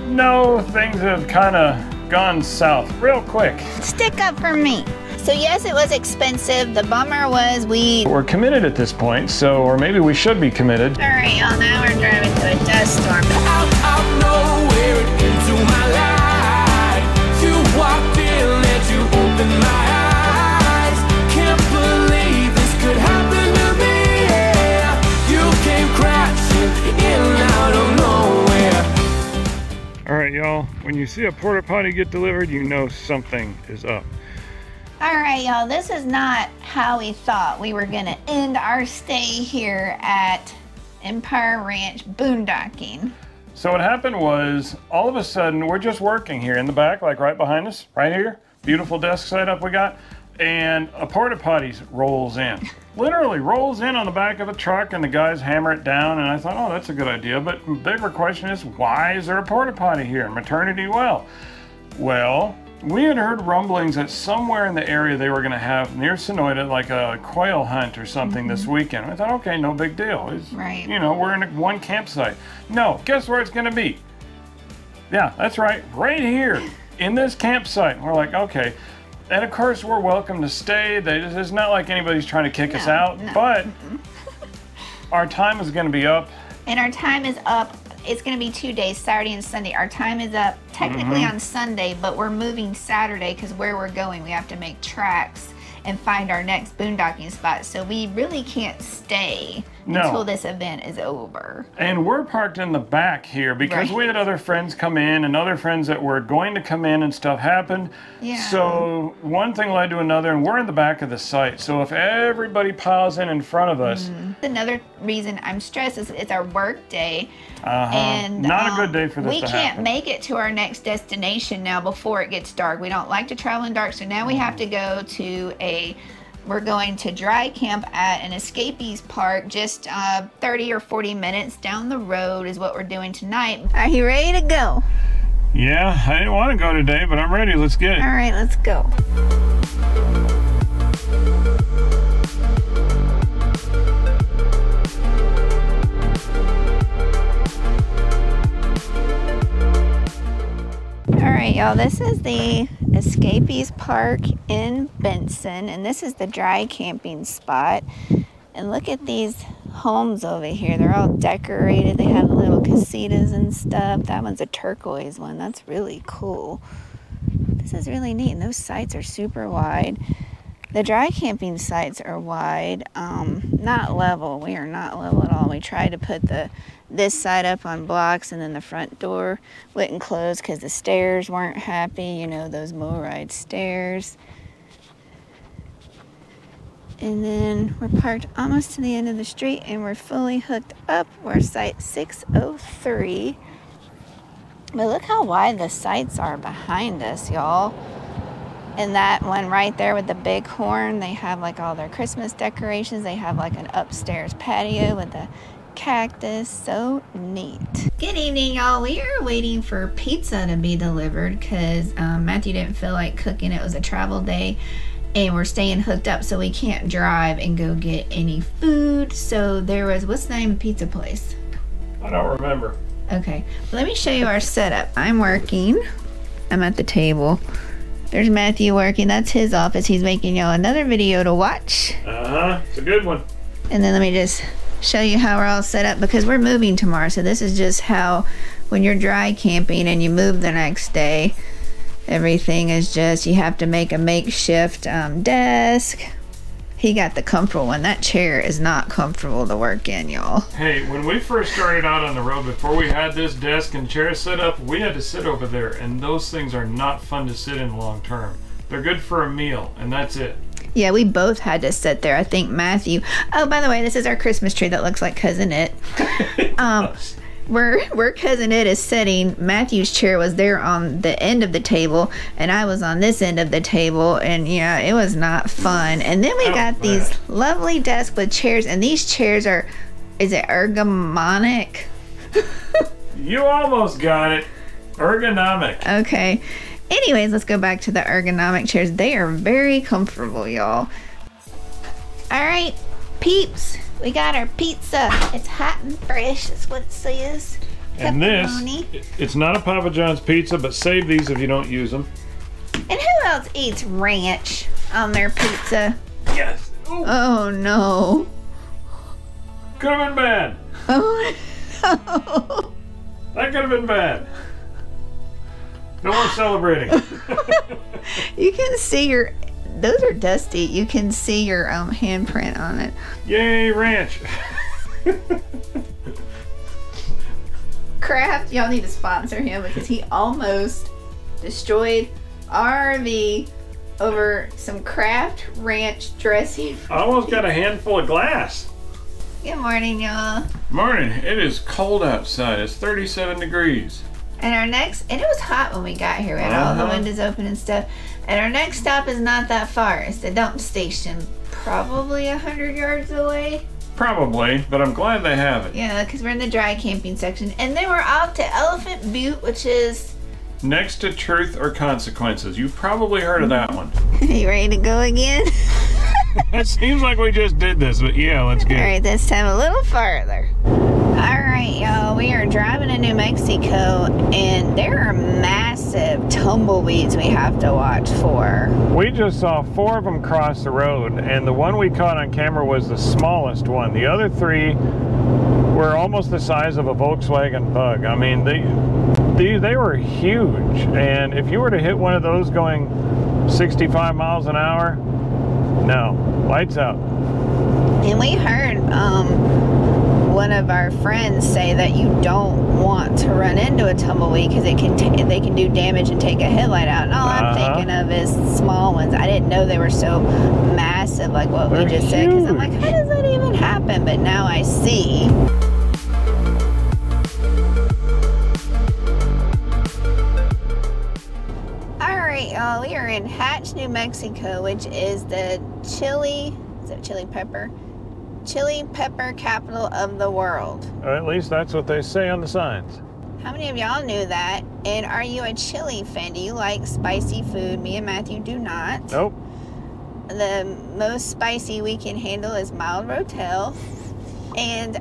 no, things have kind of gone south real quick. Stick up for me. So yes, it was expensive. The bummer was We're committed at this point, so, or maybe we should be committed. All right, y'all, now we're driving to a dust storm. Out of nowhere into my life, you walked in and you opened my eyes. Can't believe this could happen to me. Yeah. You came crashing in out of nowhere. All right, y'all, when you see a porta potty get delivered, you know something is up. All right, y'all, this is not how we thought we were gonna end our stay here at Empire Ranch boondocking. So what happened was, all of a sudden, we're just working here in the back, like right behind us, right here. Beautiful desk setup we got. And a porta potty rolls in. Literally rolls in on the back of a truck, and the guys hammer it down, and I thought, oh, that's a good idea. But the bigger question is, why is there a porta potty here? Maternity well. Well, we had heard rumblings that somewhere in the area they were going to have near Sonoyta like a quail hunt or something this weekend. I thought, okay, no big deal. It's, right. You know, we're in one campsite. No, guess where it's going to be? Yeah, that's right, right here in this campsite. We're like, okay. And of course, we're welcome to stay. It's not like anybody's trying to kick us out, but our time is going to be up. And our time is up. It's going to be 2 days, Saturday and Sunday. Our time is up technically on Sunday, but we're moving Saturday because where we're going, we have to make tracks and find our next boondocking spot. So we really can't stay until this event is over. And we're parked in the back here because we had other friends come in and other friends that were going to come in and stuff happened. Yeah. So one thing led to another, and we're in the back of the site. So if everybody piles in front of us. Another reason I'm stressed is it's our work day. And not a good day for this to happen. We can't make it to our next destination now before it gets dark. We don't like to travel in dark, so now we have to go to we're going to dry camp at an escapees park just 30 or 40 minutes down the road is what we're doing tonight. Are you ready to go? Yeah, I didn't want to go today, but I'm ready. Let's get it. All right, let's go. Alright, y'all, this is the Escapees Park in Benson, and this is the dry camping spot. And look at these homes over here. They're all decorated. They have little casitas and stuff. That one's a turquoise one. That's really cool. This is really neat, and those sites are super wide. The dry camping sites are wide, not level. We are not level at all. We tried to put this side up on blocks, and then the front door wouldn't close because the stairs weren't happy. You know, those MoRide stairs. And then we're parked almost to the end of the street, and we're fully hooked up. We're site 603. But look how wide the sites are behind us, y'all. And that one right there with the big horn, they have like all their Christmas decorations. They have like an upstairs patio with a cactus. So neat. Good evening, y'all. We are waiting for pizza to be delivered because Matthew didn't feel like cooking. It was a travel day, and we're staying hooked up, so we can't drive and go get any food. So there was, what's the name of the pizza place? I don't remember. Okay, let me show you our setup. I'm working. I'm at the table. There's Matthew working. That's his office. He's making y'all another video to watch. It's a good one. And then let me just show you how we're all set up because we're moving tomorrow. So this is just how, when you're dry camping and you move the next day, everything is just, you have to make a makeshift desk. He got the comfortable one. That chair is not comfortable to work in, y'all. Hey, when we first started out on the road, before we had this desk and chair set up, we had to sit over there, and those things are not fun to sit in long term. They're good for a meal, and that's it. Yeah, we both had to sit there. I think Matthew, oh, by the way, this is our Christmas tree that looks like Cousin It. Where Cousin It is sitting, Matthew's chair was there on the end of the table, and I was on this end of the table, and yeah, it was not fun. And then we got these lovely desks with chairs, and these chairs are, is it ergonomic? You almost got it. Ergonomic. Okay. Anyways, let's go back to the ergonomic chairs. They are very comfortable, y'all. All right, peeps. We got our pizza. It's hot and fresh, that's what it says. And this, Pepperoni. it's not a Papa John's pizza, but save these if you don't use them. And who else eats ranch on their pizza? Yes. Ooh, Oh no. could have been bad. Oh no. That could have been bad. No more celebrating. You can see your, those are dusty. You can see your handprint on it. Yay, ranch. Kraft, y'all need to sponsor him because he almost destroyed RV over some Kraft ranch dressing. I almost got a handful of glass. Good morning, y'all. Morning. It is cold outside. It's 37 degrees. And our next, and it was hot when we got here. We had all the windows open and stuff. And our next stop is not that far. It's the dump station, probably 100 yards away. Probably, but I'm glad they have it. Yeah, because we're in the dry camping section. And then we're off to Elephant Butte, which is... Next to Truth or Consequences. You've probably heard of that one. You ready to go again? It seems like we just did this, but yeah, let's get All right, this time a little farther. All right, y'all, we are driving to New Mexico, and there are massive tumbleweeds we have to watch for. We just saw 4 of them cross the road, and the one we caught on camera was the smallest one. The other 3 were almost the size of a Volkswagen Bug. I mean, they were huge, and if you were to hit one of those going 65 miles an hour, no, lights out. And we heard one of our friends say that you don't want to run into a tumbleweed because they can do damage and take a headlight out. And all I'm thinking of is small ones. I didn't know they were so massive like what we just said, because I'm like, how does that even happen? But now I see. Alright, y'all, we are in Hatch, New Mexico, which is the chili pepper capital of the world. Or at least that's what they say on the signs. How many of y'all knew that? And are you a chili fan? Do you like spicy food? Me and Matthew do not. Nope. The most spicy we can handle is mild Rotel. And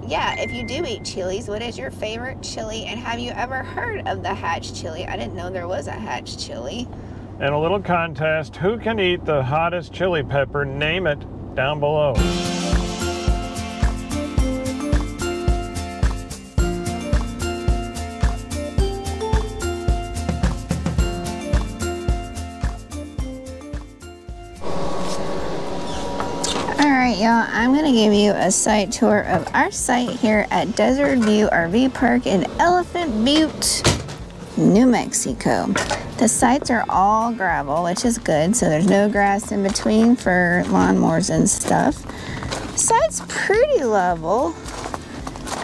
yeah, if you do eat chilies, what is your favorite chili? And have you ever heard of the Hatch chili? I didn't know there was a Hatch chili. And a little contest, who can eat the hottest chili pepper? Name it down below. Alright, y'all, I'm going to give you a site tour of our site here at Desert View RV Park in Elephant Butte, New Mexico. The sites are all gravel, which is good, so there's no grass in between for lawnmowers and stuff. Site's pretty level.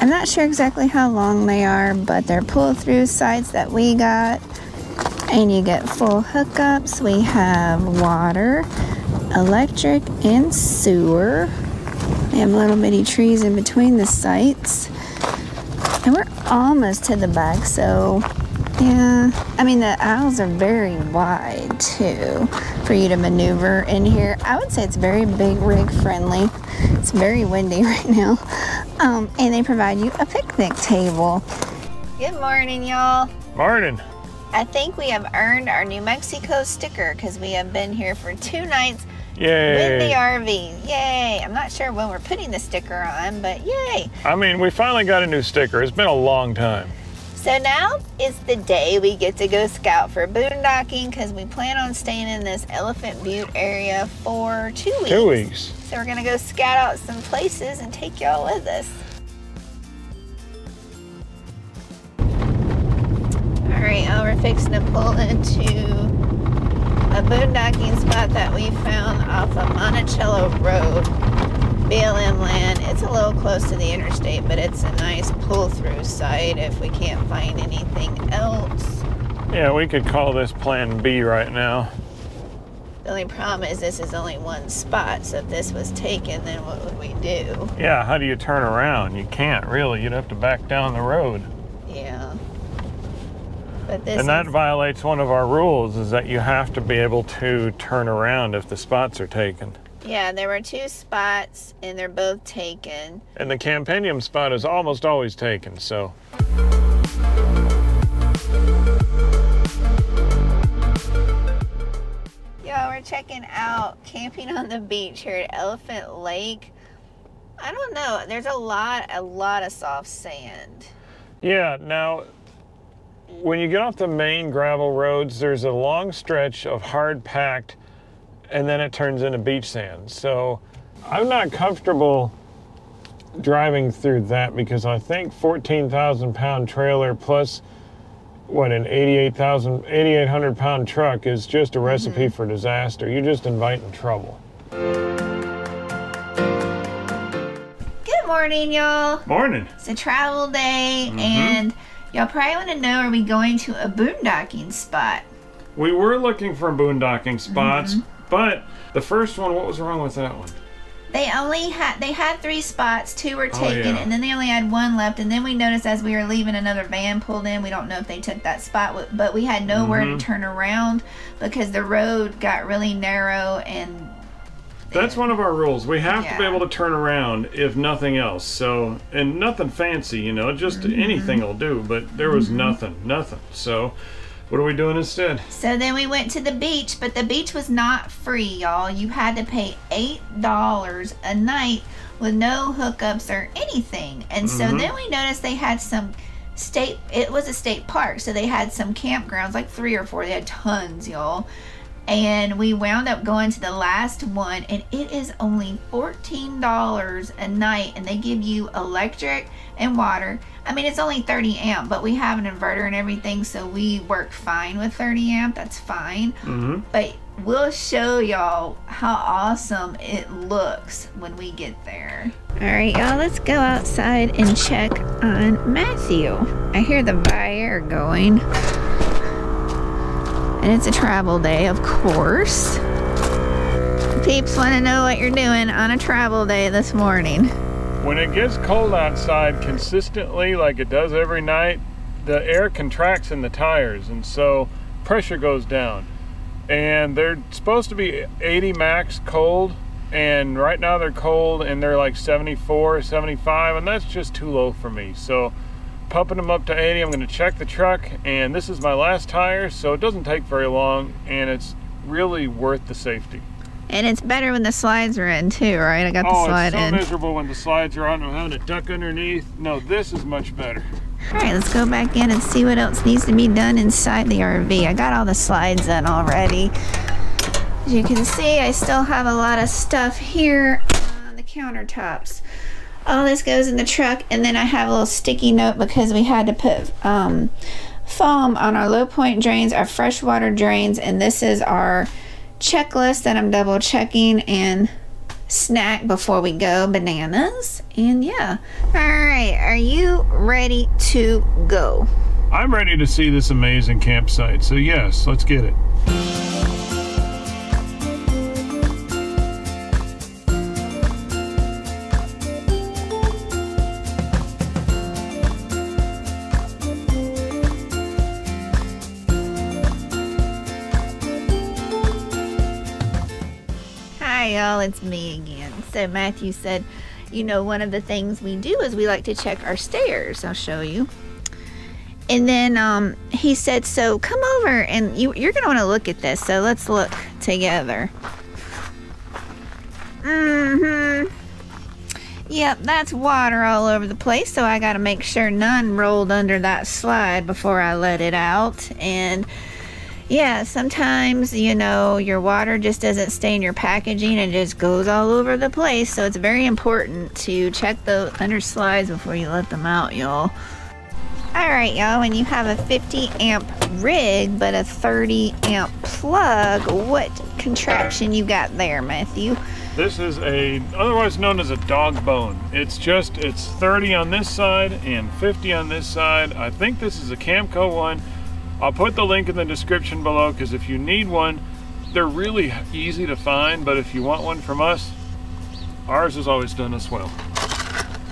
I'm not sure exactly how long they are, but they're pull-through sites that we got. And you get full hookups. We have water, electric, and sewer. We have little bitty trees in between the sites. And we're almost to the back, so yeah. I mean, the aisles are very wide too for you to maneuver in here. I would say it's very big rig friendly. It's very windy right now. And they provide you a picnic table. Good morning, y'all. Morning. I think we have earned our New Mexico sticker because we have been here for 2 nights Yay. with the RV. Yay. I'm not sure when we're putting the sticker on, but yay. I mean, we finally got a new sticker. It's been a long time. So now is the day we get to go scout for boondocking because we plan on staying in this Elephant Butte area for 2 weeks. 2 weeks. So we're going to go scout out some places and take y'all with us. All right, we're fixing to pull into a boondocking spot that we found off of Monticello Road, BLM land. It's a little close to the interstate, but it's a nice pull-through site if we can't find anything else. Yeah, we could call this Plan B right now. The only problem is this is only one spot, so if this was taken, then what would we do? Yeah, how do you turn around? You can't really. You'd have to back down the road. Yeah. But this And that violates one of our rules, is that you have to be able to turn around if the spots are taken. Yeah, there were 2 spots and they're both taken. And the Campanium spot is almost always taken, so. Yo, we're checking out camping on the beach here at Elephant Lake. I don't know, there's a lot of soft sand. Yeah, now, when you get off the main gravel roads, there's a long stretch of hard packed, and then it turns into beach sand. So I'm not comfortable driving through that because I think 14,000 pound trailer plus what, an 8,800 pound truck is just a recipe for disaster. You're just inviting trouble. Good morning, y'all. Morning. It's a travel day, and y'all probably want to know, are we going to a boondocking spot? We were looking for boondocking spots, but the first one, what was wrong with that one? They had 3 spots, 2 were taken, yeah. and then they only had 1 left. And then we noticed as we were leaving, another van pulled in. We don't know if they took that spot, but we had nowhere to turn around because the road got really narrow. And that's one of our rules. We have to be able to turn around if nothing else. So, and nothing fancy, you know, just anything will do. But there was nothing. So, what are we doing instead? So then we went to the beach, but the beach was not free, y'all. You had to pay $8 a night with no hookups or anything. And so then we noticed they had some it was a state park, so they had some campgrounds, like 3 or 4. They had tons, y'all. And we wound up going to the last one, and it is only $14 a night, and they give you electric and water. I mean, it's only 30 amp, but we have an inverter and everything, so we work fine with 30 amp. That's fine. But we'll show y'all how awesome it looks when we get there. All right, y'all, let's go outside and check on Matthew. I hear the fire going. And it's a travel day, of course. Peeps want to know what you're doing on a travel day this morning. When it gets cold outside consistently, like it does every night, the air contracts in the tires, and so pressure goes down. And they're supposed to be 80 max cold, and right now they're cold and they're like 74, 75, and that's just too low for me. So pumping them up to 80, I'm going to check the truck, and this is my last tire, so it doesn't take very long, and it's really worth the safety. And it's better when the slides are in too, right? I got the slide in. Oh, it's so miserable when the slides are on. I'm having to duck underneath. No, this is much better. All right, let's go back in and see what else needs to be done inside the RV. I got all the slides in already. As you can see, I still have a lot of stuff here on the countertops. All this goes in the truck, and then I have a little sticky note because we had to put foam on our low point drains, our freshwater drains, and this is our checklist that I'm double checking, and snack before we go, bananas, and yeah. All right, are you ready to go? I'm ready to see this amazing campsite, so yes, let's get it. Hi y'all, it's me again. So Matthew said, you know, one of the things we do is we like to check our stairs. I'll show you. And then he said, so come over, and you're gonna want to look at this, so let's look together. Yep, that's water all over the place, so I gotta make sure none rolled under that slide before I let it out. And yeah, sometimes, you know, your water just doesn't stay in your packaging and just goes all over the place. So it's very important to check the under slides before you let them out, y'all. All right, y'all, when you have a 50 amp rig but a 30 amp plug, what contraption you got there, Matthew? This is otherwise known as a dog bone. It's 30 on this side and 50 on this side. I think this is a Camco one. I'll put the link in the description below, because if you need one, they're really easy to find, but if you want one from us, ours has always done us well.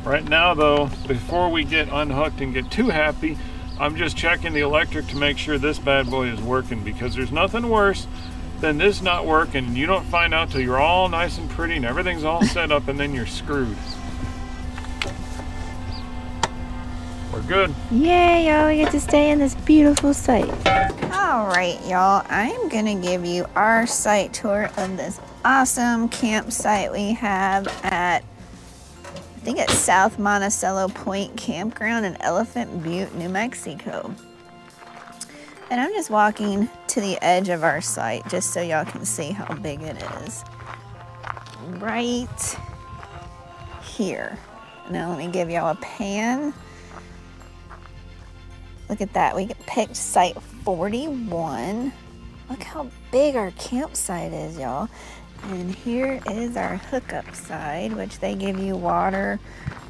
Right now though, before we get unhooked and get too happy, I'm just checking the electric to make sure this bad boy is working, because there's nothing worse then this not working, and you don't find out till you're all nice and pretty and everything's all set up, and then you're screwed. We're good. Yay, y'all, we get to stay in this beautiful site. All right, y'all, I'm gonna give you our site tour of this awesome campsite we have at, I think it's South Monticello Point Campground in Elephant Butte, New Mexico. And I'm just walking to the edge of our site just so y'all can see how big it is. Right here. Now let me give y'all a pan. Look at that, we picked site 41. Look how big our campsite is, y'all. And here is our hookup side, which they give you water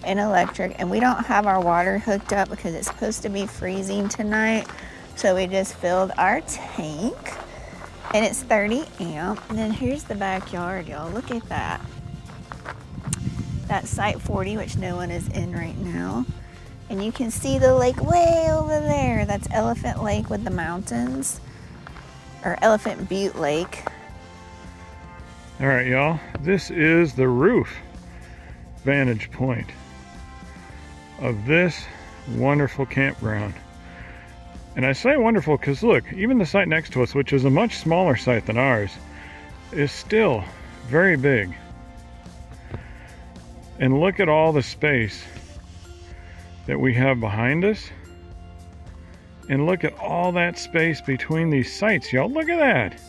and electric. And we don't have our water hooked up because it's supposed to be freezing tonight. So we just filled our tank, and it's 30 amp. And then here's the backyard, y'all. Look at that. That's site 40, which no one is in right now. And you can see the lake way over there. That's Elephant Lake with the mountains, or Elephant Butte Lake. All right, y'all, this is the roof vantage point of this wonderful campground. And I say wonderful because look, even the site next to us, which is a much smaller site than ours, is still very big. And look at all the space that we have behind us. And look at all that space between these sites, y'all. Look at that.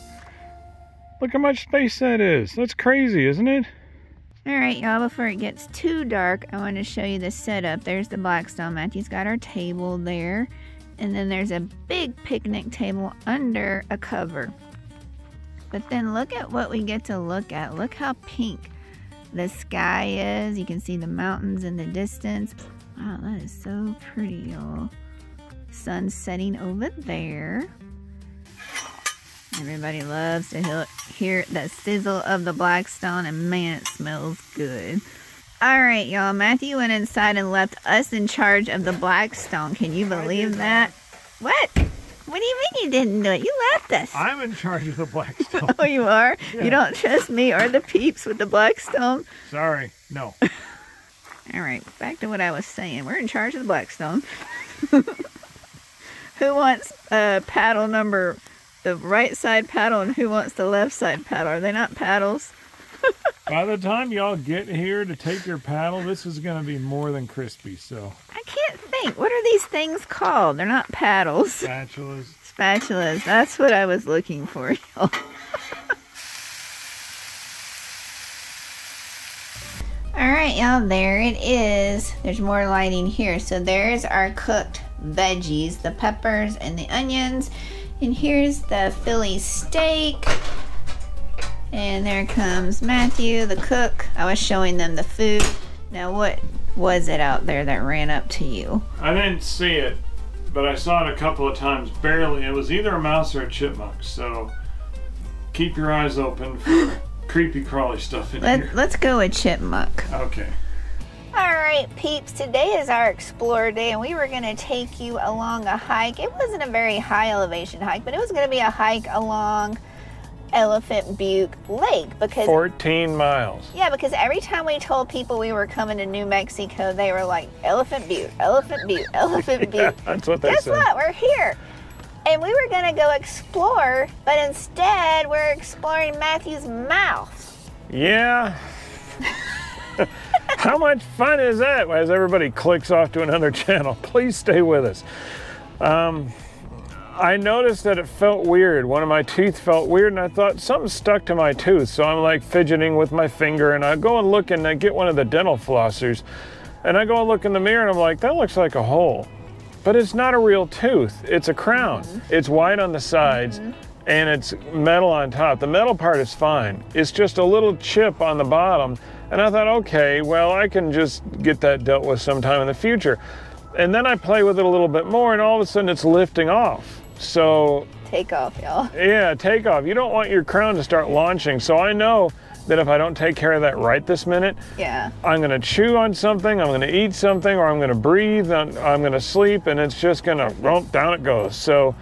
Look how much space that is. That's crazy, isn't it? All right, y'all, before it gets too dark, I want to show you the setup. There's the Blackstone. Matthew's got our table there. And then there's a big picnic table under a cover. But then look at what we get to look at. Look how pink the sky is. You can see the mountains in the distance. Wow, that is so pretty, y'all. Sun setting over there. Everybody loves to hear the sizzle of the Blackstone, and man, it smells good. All right, y'all, Matthew went inside and left us in charge of the Blackstone. Can you believe that? What? What do you mean you didn't do it? You left us. I'm in charge of the Blackstone. Oh, you are? Yeah. You don't trust me or the peeps with the Blackstone? Sorry, no. All right, back to what I was saying. We're in charge of the Blackstone. Who wants paddle number, the right side paddle, and who wants the left side paddle? Are they not paddles? By the time y'all get here to take your paddle, this is going to be more than crispy, so. I can't think. What are these things called? They're not paddles. Spatulas. Spatulas. That's what I was looking for, y'all. All right, y'all, there it is. There's more lighting here. So there's our cooked veggies, the peppers and the onions. And here's the Philly steak. And there comes Matthew, the cook. I was showing them the food. Now, what was it out there that ran up to you? I didn't see it, but I saw it a couple of times, barely. It was either a mouse or a chipmunk, so keep your eyes open for creepy crawly stuff in here. Let's go with chipmunk. Okay. All right, peeps, today is our Explorer Day, and we were going to take you along a hike. It wasn't a very high elevation hike, but it was going to be a hike along Elephant Butte Lake because 14 miles. Yeah, because every time we told people we were coming to New Mexico, they were like, Elephant Butte, Elephant Butte, Elephant Butte. Yeah, that's what they said. Guess what? We're here. And we were going to go explore, but instead we're exploring Matthew's mouth. Yeah. How much fun is that as everybody clicks off to another channel? Please stay with us. I noticed that it felt weird. One of my teeth felt weird, and I thought something stuck to my tooth. So I'm like fidgeting with my finger, and I go and look, and I get one of the dental flossers, and I go and look in the mirror, and I'm like, that looks like a hole. But it's not a real tooth. It's a crown. It's white on the sides, and it's metal on top. The metal part is fine. It's just a little chip on the bottom. And I thought, okay, well, I can just get that dealt with sometime in the future. And then I play with it a little bit more, and all of a sudden it's lifting off. So take off, y'all. Yeah, take off. You don't want your crown to start launching. So I know that if I don't take care of that right this minute, I'm gonna chew on something, I'm gonna eat something, or I'm gonna breathe, I'm gonna sleep, and it's just gonna, well, down it goes. So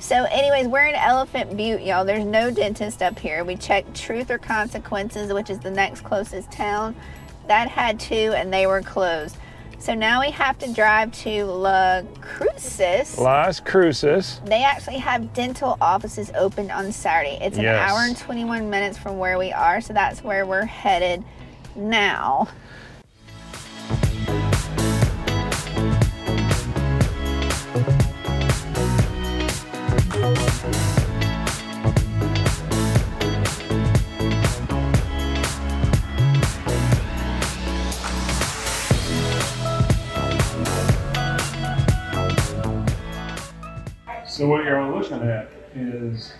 So anyways, we're in Elephant Butte, y'all. There's no dentist up here. We checked Truth or Consequences, which is the next closest town. That had 2 and they were closed. So now we have to drive to Las Cruces. They actually have dental offices open on Saturday. It's an hour and 21 minutes from where we are, so that's where we're headed now. So what you're looking at is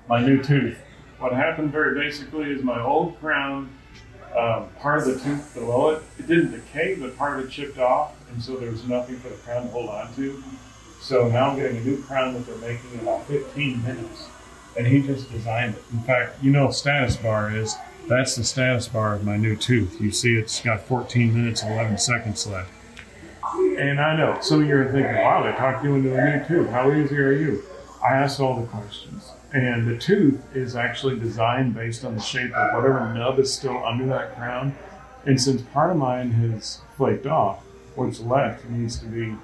my new tooth. What happened very basically is my old crown, part of the tooth below it, it didn't decay, but part of it chipped off, and so there was nothing for the crown to hold on to. So now I'm getting a new crown that they're making in about 15 minutes, and he just designed it. In fact, you know, status bar is, that's the status bar of my new tooth. You see it's got 14 minutes and 11 seconds left. And I know, some of you are thinking, wow, they talked you into a new tooth. How easy are you? I asked all the questions. And the tooth is actually designed based on the shape of whatever nub is still under that crown. And since part of mine has flaked off, what's left needs to be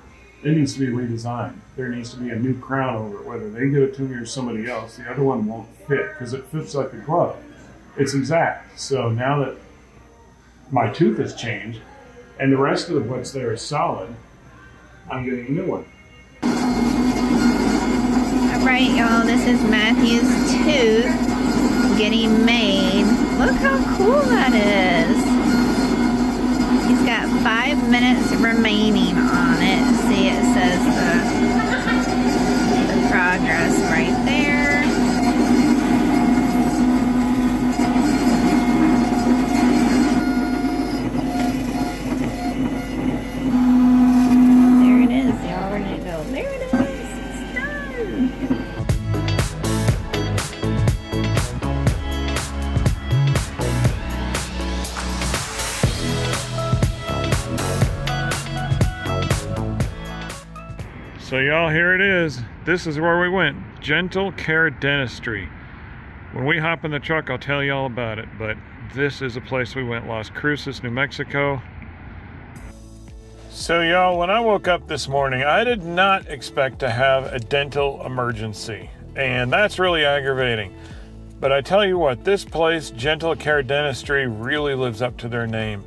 redesigned. There needs to be a new crown over it, whether they give it to me or somebody else. The other one won't fit because it fits like a glove. It's exact. So now that my tooth has changed, and the rest of what's there is solid, I'm getting a new one. Alright, y'all, this is Matthew's tooth getting made. Look how cool that is. He's got 5 minutes remaining on it. See, it says the progress right there. So y'all, here it is. This is where we went. Gentle Care Dentistry. When we hop in the truck, I'll tell you all about it, but this is a place we went, Las Cruces, New Mexico. So y'all, when I woke up this morning, I did not expect to have a dental emergency, and that's really aggravating. But I tell you what, this place, Gentle Care Dentistry, really lives up to their name.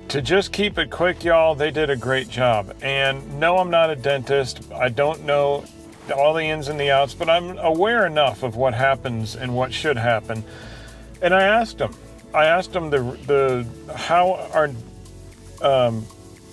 To just keep it quick, y'all, they did a great job. And no, I'm not a dentist. I don't know all the ins and the outs, but I'm aware enough of what happens and what should happen. And I asked them how are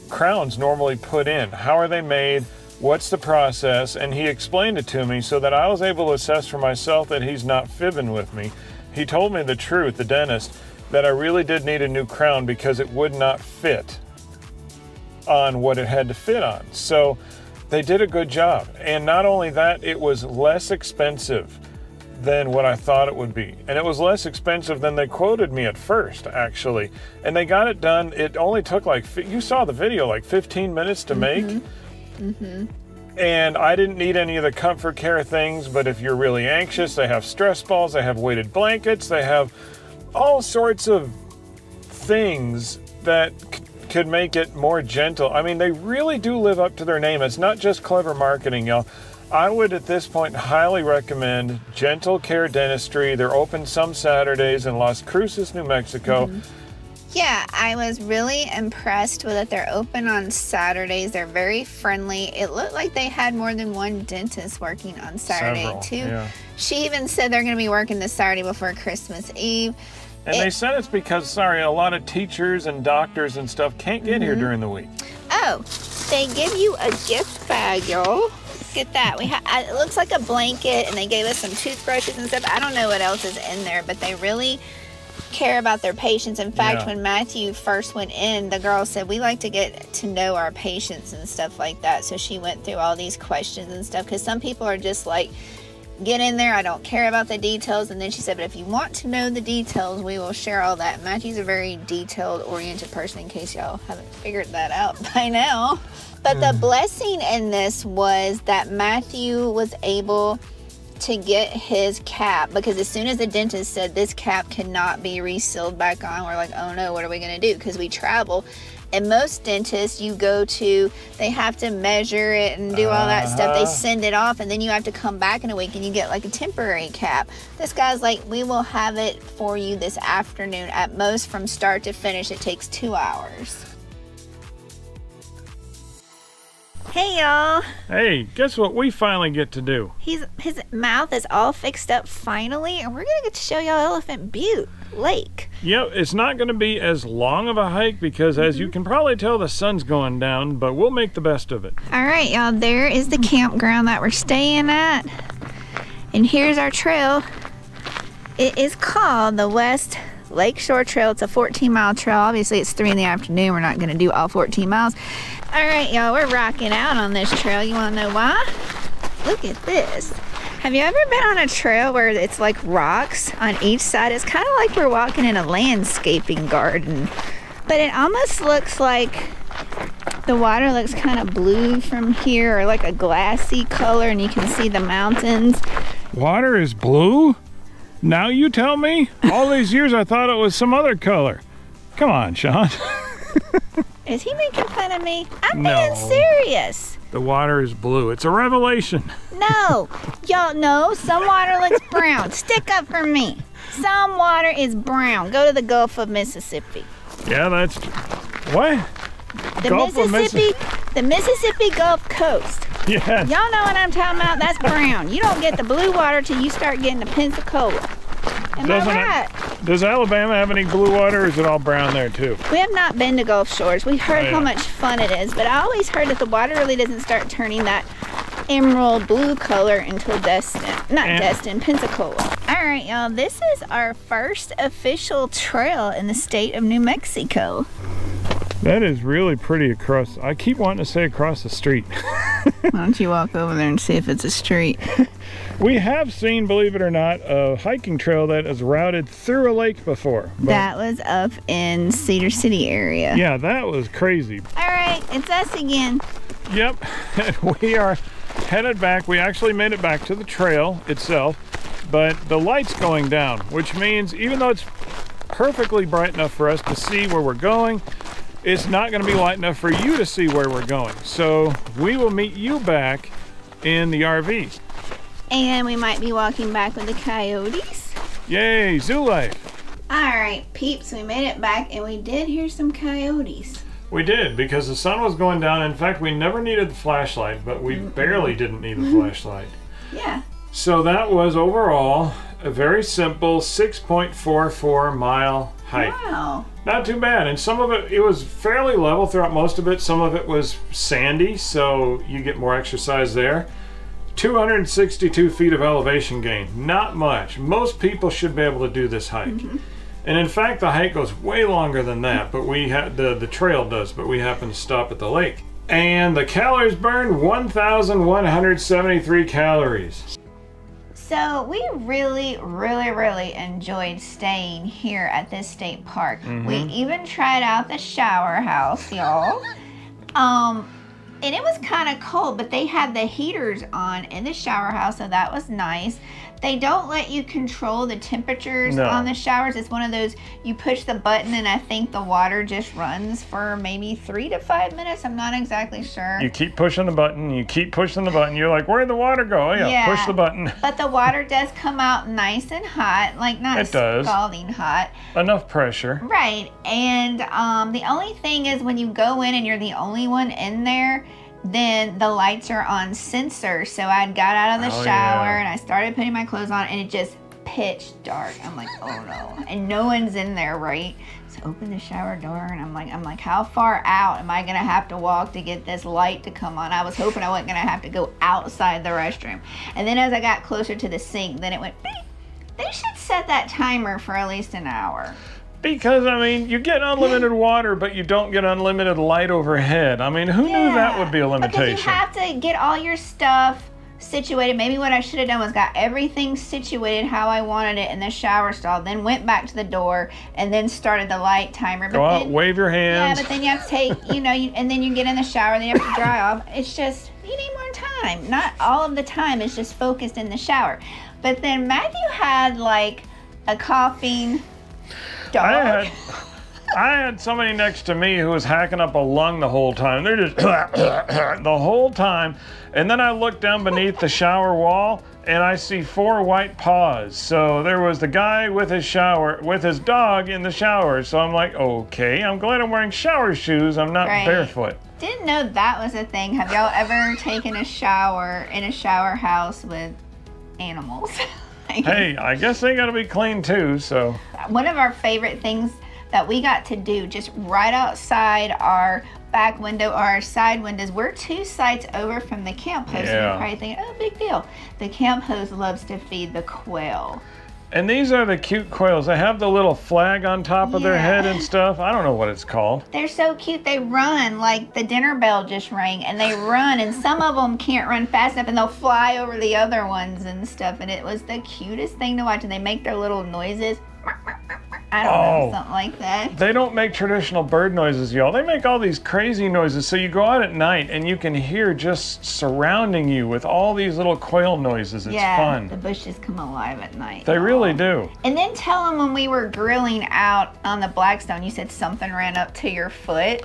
crowns normally put in? How are they made? What's the process? And he explained it to me so that I was able to assess for myself that he's not fibbing with me. He told me the truth, the dentist, that I really did need a new crown because it would not fit on what it had to fit on. So they did a good job. And not only that, it was less expensive than what I thought it would be. And it was less expensive than they quoted me at first, actually. And they got it done. It only took like, you saw the video, like 15 minutes to make. And I didn't need any of the comfort care things, but if you're really anxious, they have stress balls, they have weighted blankets, they have all sorts of things that could make it more gentle. I mean, they really do live up to their name. It's not just clever marketing, y'all. I would at this point highly recommend Gentle Care Dentistry. They're open some Saturdays in Las Cruces, New Mexico. Yeah, I was really impressed with that. They're open on Saturdays. They're very friendly. It looked like they had more than one dentist working on Saturday too. Yeah. She even said they're going to be working this Saturday before Christmas Eve. And they said it's because, sorry, a lot of teachers and doctors and stuff can't get here during the week. Oh, they give you a gift bag, y'all. Get that. It looks like a blanket, and they gave us some toothbrushes and stuff. I don't know what else is in there, but they really care about their patients. In fact, when Matthew first went in, the girl said, we like to get to know our patients and stuff like that. So she went through all these questions and stuff, because some people are just like, get in there. I don't care about the details. And then she said, but if you want to know the details, we will share all that. Matthew's a very detailed oriented person, in case y'all haven't figured that out by now. But the blessing in this was that Matthew was able to get his cap, because as soon as the dentist said this cap cannot be resealed back on, we're like, oh no, what are we going to do? Because we travel. And most dentists you go to, they have to measure it and do all that stuff. They send it off, and then you have to come back in a week and you get like a temporary cap. This guy's like, we will have it for you this afternoon. At most, from start to finish, it takes 2 hours. Hey y'all. Hey, guess what we finally get to do? His mouth is all fixed up finally, and we're gonna get to show y'all Elephant Butte Lake. Yep, it's not going to be as long of a hike because as you can probably tell, the sun's going down, but we'll make the best of it. All right, y'all, there is the campground that we're staying at. And here's our trail. It is called the West Lakeshore Trail. It's a 14-mile trail. Obviously, it's 3 in the afternoon. We're not going to do all 14 miles. All right, y'all, we're rocking out on this trail. You want to know why? Look at this. Have you ever been on a trail where it's like rocks on each side? It's kind of like we're walking in a landscaping garden. But it almost looks like the water looks kind of blue from here, or like a glassy color, and you can see the mountains. Water is blue? Now you tell me? All these years I thought it was some other color. Come on, Sean. Is he making fun of me? I'm No. being serious. The water is blue. It's a revelation. No, y'all know some water looks brown. Stick up for me. Some water is brown. Go to the Gulf of Mississippi. Yeah, that's... What? The Mississippi Gulf Coast. Yes. Y'all know what I'm talking about? That's brown. You don't get the blue water till you start getting to Pensacola. Am I right? Does Alabama have any blue water, or is it all brown there too? We have not been to Gulf Shores. We heard how much fun it is, but I always heard that the water really doesn't start turning that emerald blue color until Pensacola. All right, y'all, this is our first official trail in the state of New Mexico. That is really pretty across. I keep wanting to say across the street. Why don't you walk over there and see if it's a street? We have seen, believe it or not, a hiking trail that is routed through a lake before. That was up in Cedar City area. Yeah, that was crazy. All right, it's us again. Yep, we are headed back. We actually made it back to the trail itself, but the light's going down, which means even though it's perfectly bright enough for us to see where we're going, it's not going to be light enough for you to see where we're going. So we will meet you back in the RV. And we might be walking back with the coyotes. Yay, zoo life. All right, peeps, we made it back, and we did hear some coyotes. We did, because the sun was going down. In fact, we never needed the flashlight, but we barely didn't need the flashlight. Yeah. So that was overall a very simple 6.44 mile hike. Wow. Not too bad, and some of it was fairly level throughout most of it. Some of it was sandy, so you get more exercise there. 262 feet of elevation gain, not much. Most people should be able to do this hike. And in fact, the hike goes way longer than that, but we had the trail does, but we happen to stop at the lake. And the calories burned, 1,173 calories. So we really enjoyed staying here at this state park. We even tried out the shower house, y'all. And it was kind of cold, but they had the heaters on in the shower house, so that was nice. They don't let you control the temperatures on the showers. It's one of those, you push the button and I think the water just runs for maybe 3 to 5 minutes. I'm not exactly sure. You keep pushing the button, you keep pushing the button. You're like, where'd the water go? Oh yeah, push the button. But the water does come out nice and hot, like not scalding hot. Enough pressure. Right, and the only thing is when you go in and you're the only one in there, then the lights are on sensor. So I got out of the shower and I started putting my clothes on, and it just pitch dark. I'm like, oh no, and no one's in there, right? So open the shower door, and I'm like, how far out am I gonna have to walk to get this light to come on? I was hoping I wasn't gonna have to go outside the restroom. And then as I got closer to the sink, then it went beep. They should set that timer for at least an hour. Because, I mean, you get unlimited water, but you don't get unlimited light overhead. I mean, who knew that would be a limitation? Because you have to get all your stuff situated. Maybe what I should have done was got everything situated how I wanted it in the shower stall, then went back to the door and then started the light timer. But Go out, then, wave your hands. yeah, but then you have to take, you know, and then you get in the shower, then you have to dry off. It's just, you need more time. Not all of the time is just focused in the shower. But then Matthew had like a coughing dog. I had somebody next to me who was hacking up a lung the whole time. They're just the whole time. And then I looked down beneath the shower wall and I see 4 white paws. So there was the guy with his dog in the shower. So I'm like, okay, I'm glad I'm wearing shower shoes. I'm not barefoot. Didn't know that was a thing. Have y'all ever taken a shower in a shower house with animals? Hey, I guess they gotta be clean too, so. One of our favorite things that we got to do just right outside our back window or our side windows. We're 2 sites over from the camp host. Yeah. And you're probably thinking, oh, big deal. The camp host loves to feed the quail. And these are the cute quails. They have the little flag on top of their head and stuff. I don't know what it's called. They're so cute. They run like the dinner bell just rang, and they run, and some of them can't run fast enough, and they'll fly over the other ones and stuff. And it was the cutest thing to watch. And they make their little noises. I don't know, something like that. They don't make traditional bird noises, y'all. They make all these crazy noises. So you go out at night and you can hear just surrounding you with all these little quail noises. It's fun. The bushes come alive at night. They really do. And then tell them when we were grilling out on the Blackstone, you said something ran up to your foot.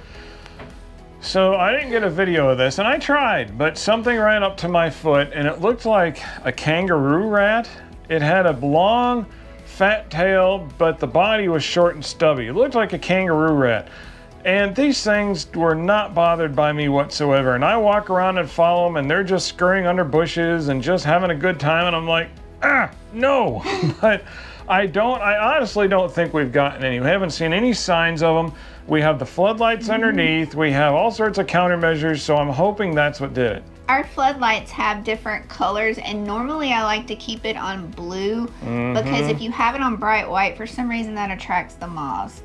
So I didn't get a video of this, and I tried, but something ran up to my foot and it looked like a kangaroo rat. It had a long, fat tail, but the body was short and stubby. It looked like a kangaroo rat. And these things were not bothered by me whatsoever. And I walk around and follow them, and they're just scurrying under bushes and just having a good time. And I'm like, no. But I honestly don't think we've gotten any. We haven't seen any signs of them. We have the floodlights underneath. We have all sorts of countermeasures. So I'm hoping that's what did it. Our floodlights have different colors, and normally I like to keep it on blue because if you have it on bright white, for some reason that attracts the moths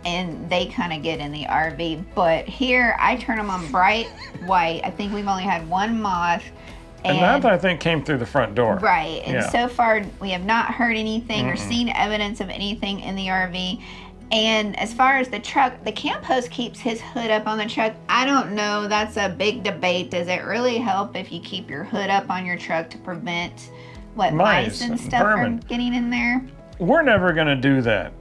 and they kind of get in the RV. But here I turn them on bright white. I think we've only had 1 moth. And that I think came through the front door. Right, and so far we have not heard anything or seen evidence of anything in the RV. And as far as the truck, the camp host keeps his hood up on the truck. I don't know, that's a big debate. Does it really help if you keep your hood up on your truck to prevent mice and stuff from getting in there? We're never gonna do that.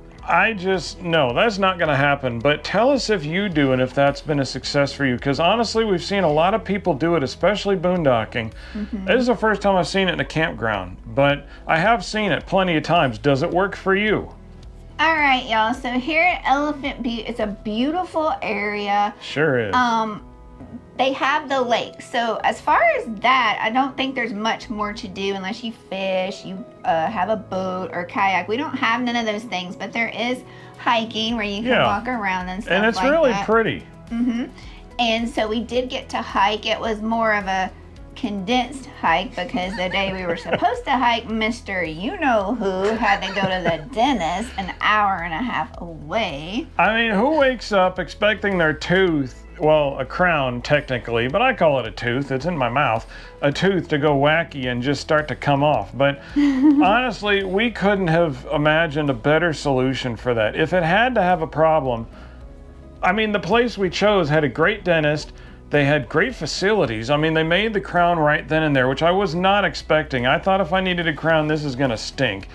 No, that's not gonna happen. But tell us if you do and if that's been a success for you. Because honestly, we've seen a lot of people do it, especially boondocking. This is the first time I've seen it in a campground, but I have seen it plenty of times. Does it work for you? All right, y'all. So here at Elephant Butte, it's a beautiful area. Sure is. They have the lake. So as far as that, I don't think there's much more to do unless you fish, you have a boat or kayak. We don't have none of those things, but there is hiking where you can walk around and stuff like that. And it's really pretty. And so we did get to hike. It was more of a condensed hike because the day we were supposed to hike, Mr. You-know-who had to go to the dentist an hour and a half away. I mean, who wakes up expecting their tooth, well, a crown technically, but I call it a tooth, it's in my mouth, a tooth to go wacky and just start to come off. But honestly, we couldn't have imagined a better solution for that. If it had to have a problem, I mean, the place we chose had a great dentist. They had great facilities. I mean, they made the crown right then and there, which I was not expecting. I thought if I needed a crown, this is gonna stink.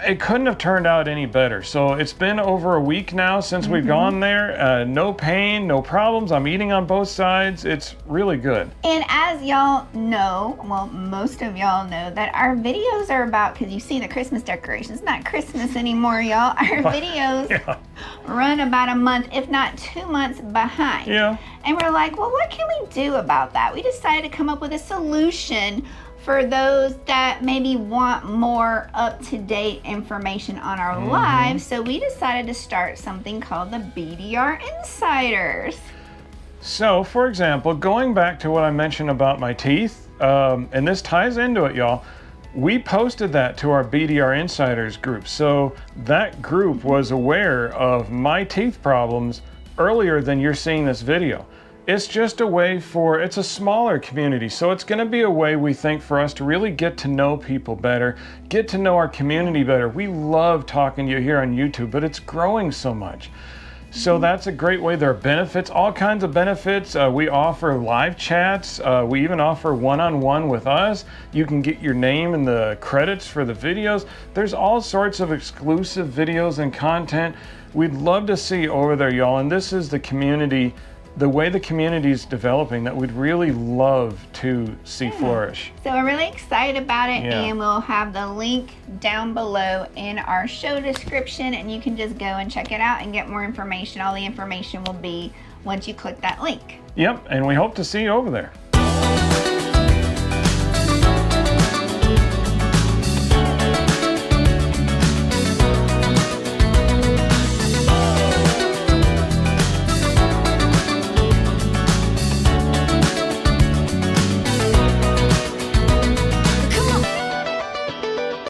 It couldn't have turned out any better. So it's been over a week now since we've gone there. No pain, no problems. I'm eating on both sides. It's really good. And as y'all know, well, most of y'all know that our videos are about, because you see the Christmas decorations. It's not Christmas anymore, y'all. Our videos run about a month, if not 2 months behind. And we're like, well, what can we do about that? We decided to come up with a solution for those that maybe want more up-to-date information on our lives. So we decided to start something called the BDR Insiders. So, for example, going back to what I mentioned about my teeth, and this ties into it, y'all, we posted that to our BDR Insiders group. So that group was aware of my teeth problems earlier than you're seeing this video. It's just a way for, it's a smaller community, so it's going to be a way, we think, for us to really get to know people better, get to know our community better. We love talking to you here on YouTube, but it's growing so much. So that's a great way. There are benefits, all kinds of benefits. We offer live chats. We even offer one-on-one with us. You can get your name in the credits for the videos. There's all sorts of exclusive videos and content we'd love to see over there, y'all. And this is the community, the way the community is developing, that we'd really love to see flourish. So we're really excited about it, and we'll have the link down below in our show description, and you can just go and check it out and get more information. All the information will be once you click that link. Yep, and we hope to see you over there.